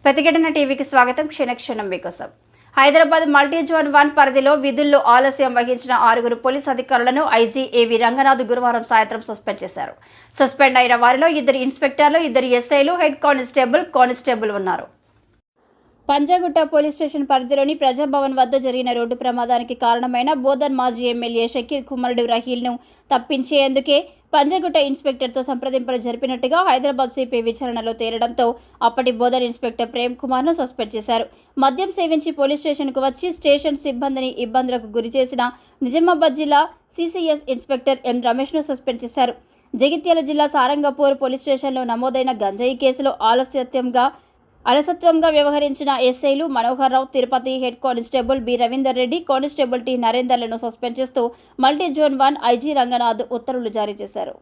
ప్రతిఘటన టీవీకి స్వాగతం. క్షణక్షణం మీకోసం. హైదరాబాద్ మల్టీ జోన్ 1 పరిధిలో విధుల్లో ఆలస్యం వహించిన 6 పోలీస్ అధికారులను ఐజీ ఏవి రంగనాథ్ గురువారం సాయంత్రం సస్పెండ్ చేశారు. సస్పెండ్ అయిన వారిలో 2 ఇన్స్పెక్టర్లు, 2 ఎస్ఐలు, హెడ్ కానిస్టేబుల్ ఉన్నారు. పంజాగుట్ట పోలీస్ స్టేషన్ పరిధిలోని ప్రజాభవన్ వద్ద జరిగిన రోడ్డు ప్రమాదానికి కారణమైన బోధన్ మాజీ ఎమ్మెల్యే షకీర్ కుమారుడు రహీల్ను తప్పించేందుకే పంజాగుట్ట ఇన్స్పెక్టర్తో సంప్రదింపులు జరిపినట్టుగా హైదరాబాద్ సిపి విచారణలో తేలడంతో అప్పటి బోధన్ ఇన్స్పెక్టర్ ప్రేమ్ కుమార్ను సస్పెండ్ చేశారు. మద్యం సేవించి పోలీస్ స్టేషన్కు వచ్చి స్టేషన్ సిబ్బందిని ఇబ్బందులకు గురిచేసిన నిజామాబాద్ జిల్లా సిసిఎస్ ఇన్స్పెక్టర్ ఎం రమేష్ను సస్పెండ్ చేశారు. జగిత్యాల జిల్లా సారంగపూర్ పోలీస్ స్టేషన్లో నమోదైన గంజాయి కేసులో అలసత్వంగా వ్యవహరించిన ఎస్ఐలు Manohar Rao, Tirupathi, head constable B Ravinder Reddy, constable T నరేందర్లను సస్పెండ్ చేస్తూ మల్టీ జోన్ 1 ఐజీ రంగనాథ్ ఉత్తర్వులు జారీ చేశారు.